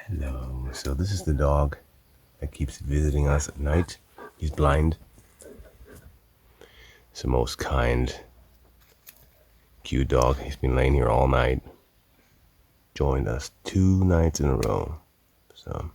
Hello. So this is the dog that keeps visiting us at night. He's blind. It's the most kind, cute dog. He's been laying here all night. Joined us 2 nights in a row. So.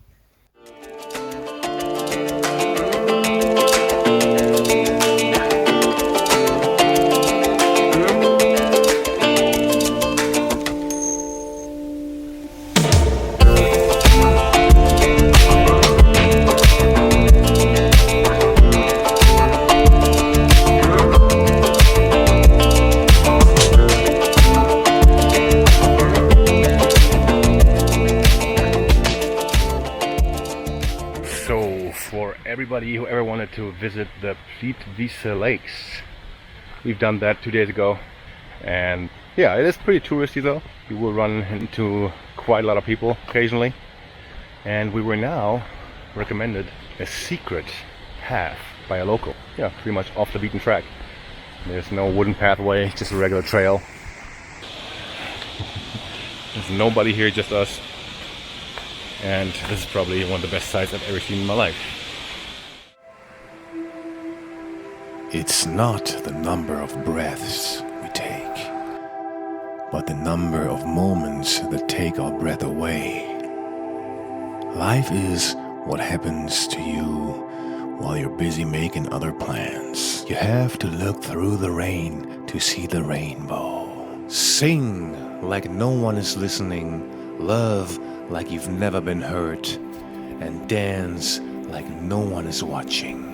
For everybody who ever wanted to visit the Plitvice lakes, we've done that 2 days ago, and yeah, it is pretty touristy though. You will run into quite a lot of people occasionally, and we were now recommended a secret path by a local. Yeah, pretty much off the beaten track. There's no wooden pathway, just a regular trail. There's nobody here, just us. And this is probably one of the best sights I've ever seen in my life. It's not the number of breaths we take, but the number of moments that take our breath away. Life is what happens to you while you're busy making other plans. You have to look through the rain to see the rainbow. Sing like no one is listening. Love like you've never been hurt, and dance like no one is watching.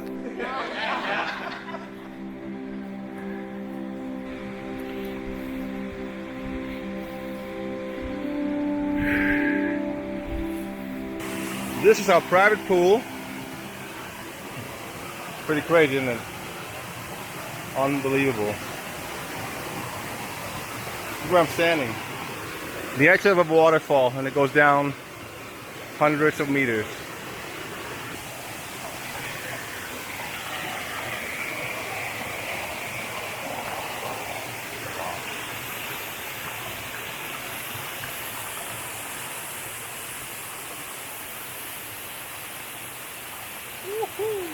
This is our private pool. Pretty crazy, isn't it? Unbelievable. Look where I'm standing. The edge of a waterfall, and it goes down hundreds of meters. Woohoo!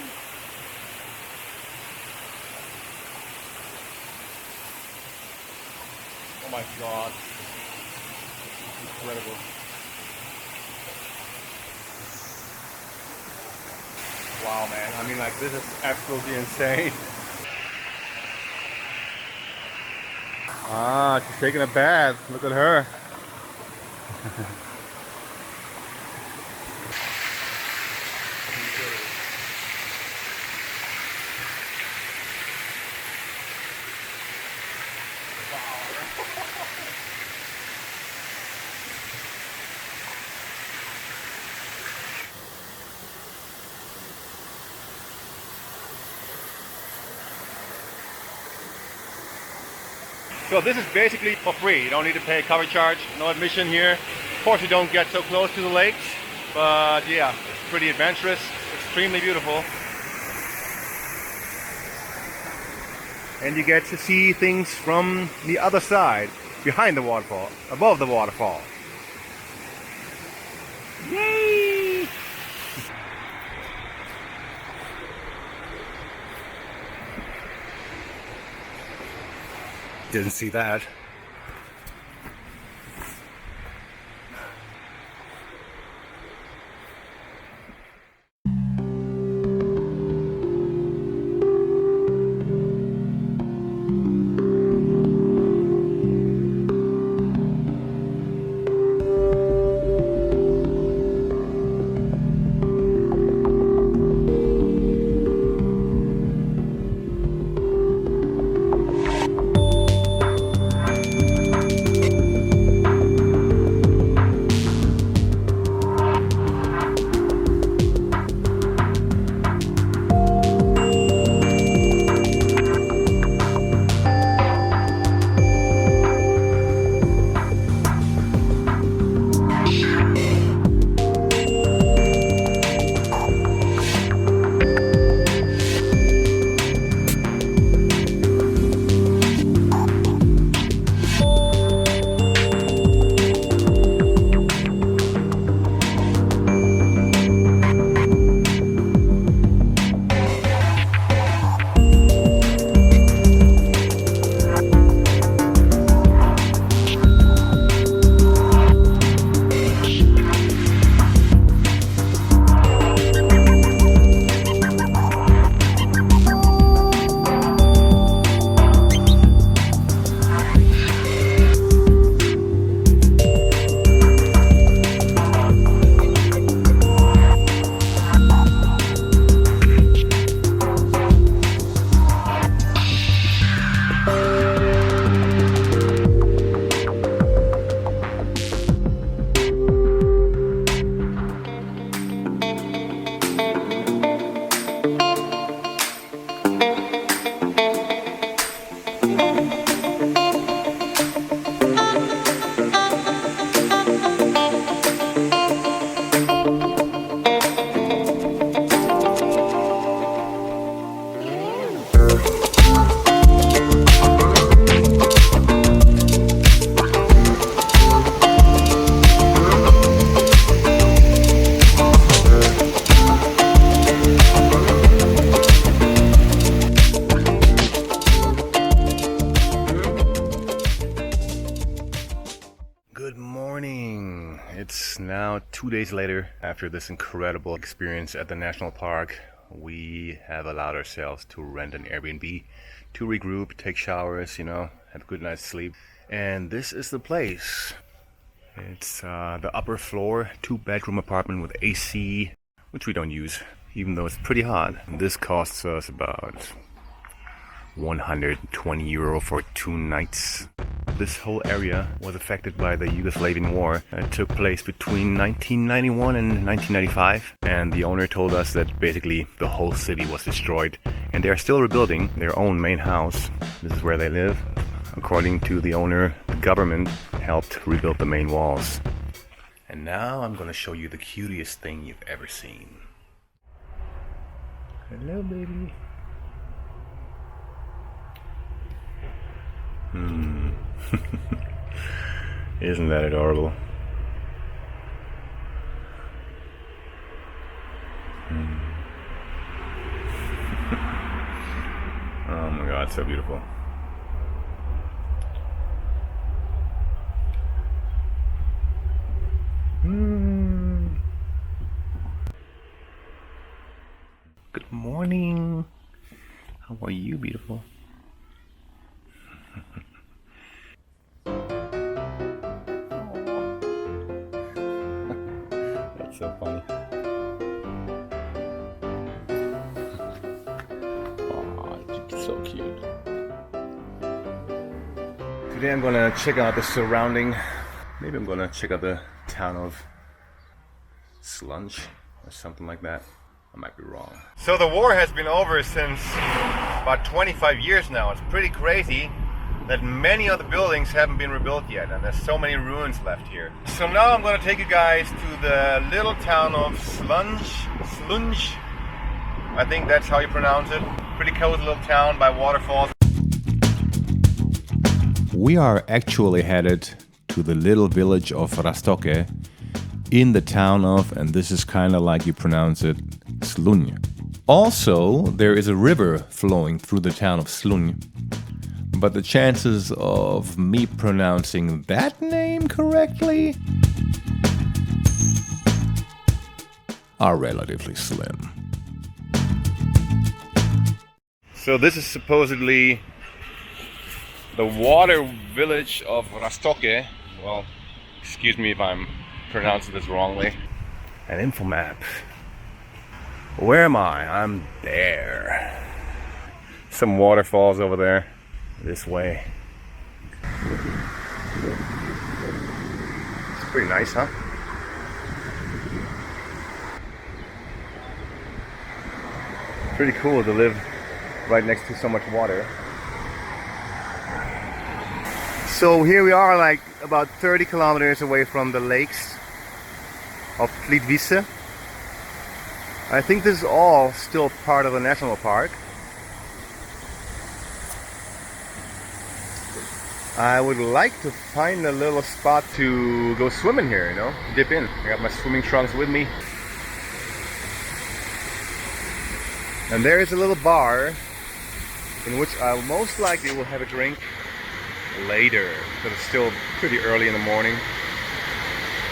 Oh my God. Incredible. Wow, man. I mean, like, this is absolutely insane. Ah, she's taking a bath. Look at her. So this is basically for free. You don't need to pay a cover charge, no admission here. Of course, you don't get so close to the lakes, but yeah, it's pretty adventurous, extremely beautiful. And you get to see things from the other side, behind the waterfall, above the waterfall. Yay! Didn't see that. now 2 days later, after this incredible experience at the national park, we have allowed ourselves to rent an Airbnb to regroup, take showers, you know, have a good night's sleep. And this is the place. It's the upper floor, 2-bedroom apartment with AC, which we don't use, even though it's pretty hot. This costs us about 120 euro for 2 nights. This whole area was affected by the Yugoslavian war. It took place between 1991 and 1995, and the owner told us that basically the whole city was destroyed, and they are still rebuilding their own main house. This is where they live. According to the owner, the government helped rebuild the main walls. And now I'm gonna show you the cutest thing you've ever seen. Hello, baby. Isn't that adorable? Oh my god, so beautiful. Good morning. How are you, beautiful? That's so funny. Oh, it's so cute. Today I'm gonna check out the surrounding. Maybe I'm gonna check out the town of Slunj or something like that. I might be wrong. So the war has been over since about 25 years now. It's pretty crazy that many of the buildings haven't been rebuilt yet, and there's so many ruins left here. So now I'm going to take you guys to the little town of Slunj. I think that's how you pronounce it. Pretty cozy little town by waterfalls. We are actually headed to the little village of Rastoke in the town of, and this is kind of like you pronounce it, Slunj. Also, there is a river flowing through the town of Slunj, but the chances of me pronouncing that name correctly are relatively slim. So this is supposedly the water village of Rastoke. Well, excuse me if I'm pronouncing this wrongly. An info map. Where am I? I'm there. Some waterfalls over there. This way. It's pretty nice, huh? Pretty cool to live right next to so much water. So here we are, like about 30 kilometers away from the lakes of Plitvice. I think this is all still part of the national park. I would like to find a little spot to go swimming here, you know, dip in. I got my swimming trunks with me. And there is a little bar in which I most likely will have a drink later, but it's still pretty early in the morning,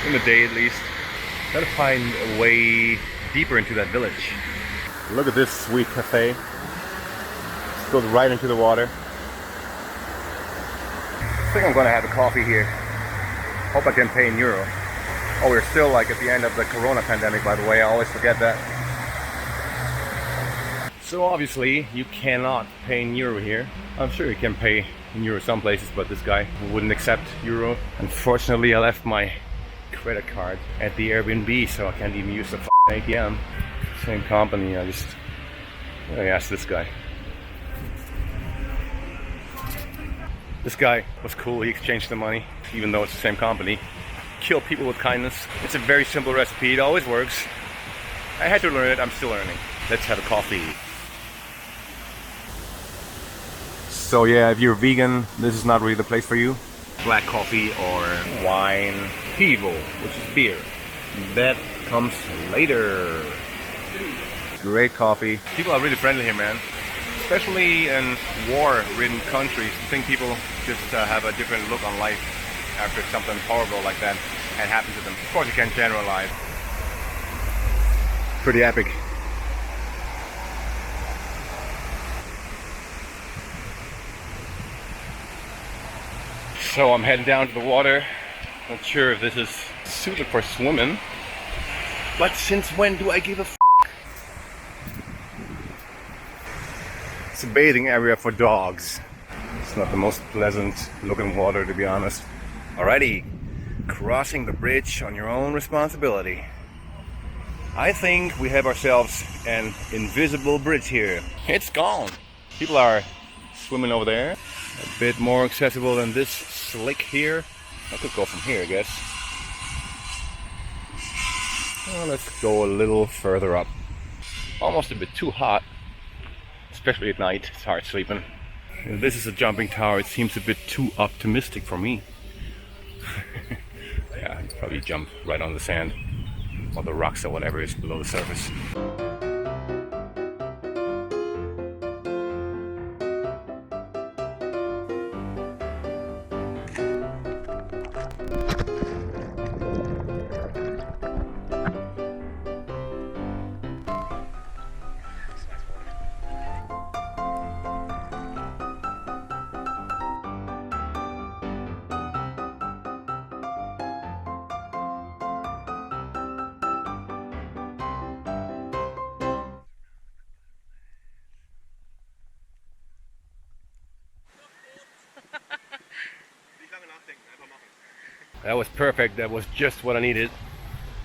in the day at least. Gotta find a way deeper into that village. Look at this sweet cafe. It goes right into the water. I think I'm gonna have a coffee here. Hope I can pay in euro. Oh, we're still like at the end of the Corona pandemic, by the way. I always forget that. So obviously you cannot pay in euro here. I'm sure you can pay in euro some places, but this guy wouldn't accept euro. Unfortunately, I left my credit card at the Airbnb, so I can't even use the ATM. Same company. I asked this guy. This guy was cool. He exchanged the money, even though it's the same company. Kill people with kindness. It's a very simple recipe. It always works. I had to learn it. I'm still learning. Let's have a coffee. So yeah, if you're vegan, this is not really the place for you. Black coffee or wine, pivo, which is beer. That comes later. Great coffee. People are really friendly here, man. Especially in war-ridden countries. I think people just have a different look on life after something horrible like that can happen to them. Of course, you can't generalize. Pretty epic. So I'm heading down to the water. Not sure if this is suited for swimming, but since when do I give a f***? It's a bathing area for dogs. It's not the most pleasant looking water, to be honest. Alrighty, crossing the bridge on your own responsibility. I think we have ourselves an invisible bridge here. It's gone. People are swimming over there. A bit more accessible than this slick here. I could go from here, I guess. Well, let's go a little further up. Almost a bit too hot, especially at night. It's hard sleeping. This is a jumping tower. It seems a bit too optimistic for me. Yeah, I'd probably jump right on the sand or the rocks or whatever is below the surface. That was perfect. That was just what I needed.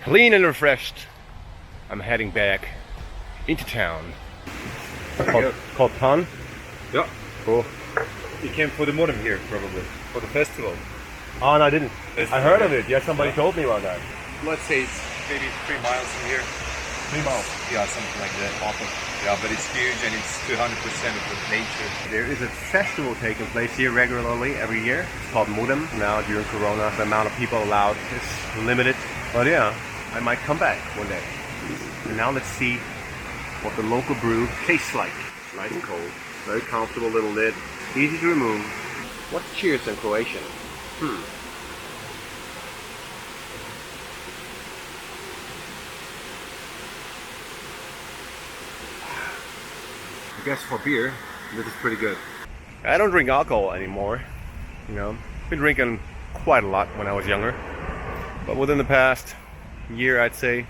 Clean and refreshed. I'm heading back into town. Called Town? Yeah. Cool. You came for the modem here, probably, for the festival. Oh, no, I didn't. I heard of it. Yeah, somebody told me about that. Let's say it's maybe 3 miles from here. 3 miles. Yeah, something like that. Awesome. Yeah, but it's huge and it's 200% of the nature. There is a festival taking place here regularly every year. It's called Modem. Now during Corona, the amount of people allowed is limited. But yeah, I might come back one day. And now let's see what the local brew tastes like. It's nice and cold. Very comfortable little lid. Easy to remove. What's cheers in Croatian? I guess for beer, this is pretty good. I don't drink alcohol anymore. You know, been drinking quite a lot when I was younger. But within the past year, I'd say,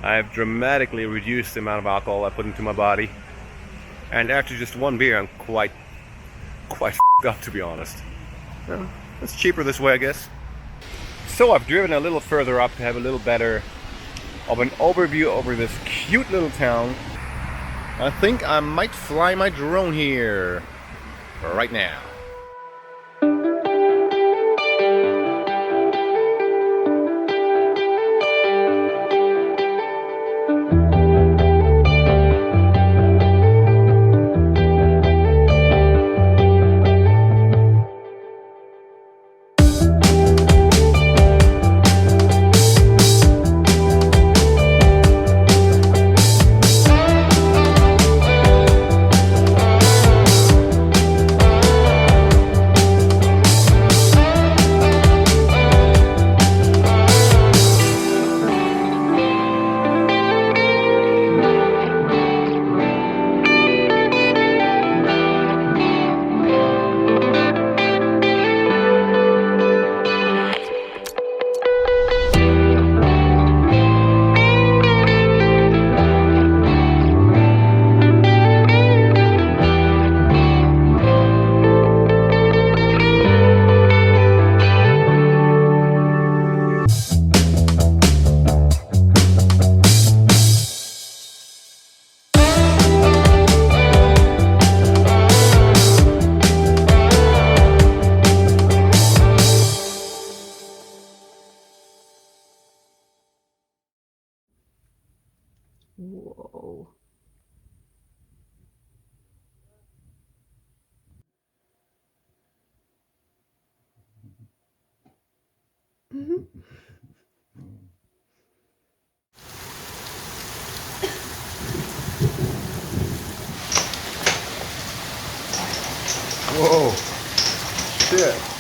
I've dramatically reduced the amount of alcohol I put into my body. And after just one beer, I'm quite f***ed up, to be honest. Yeah, it's cheaper this way, I guess. So I've driven a little further up to have a little better of an overview over this cute little town. I think I might fly my drone here right now. Whoa. Whoa. Shit.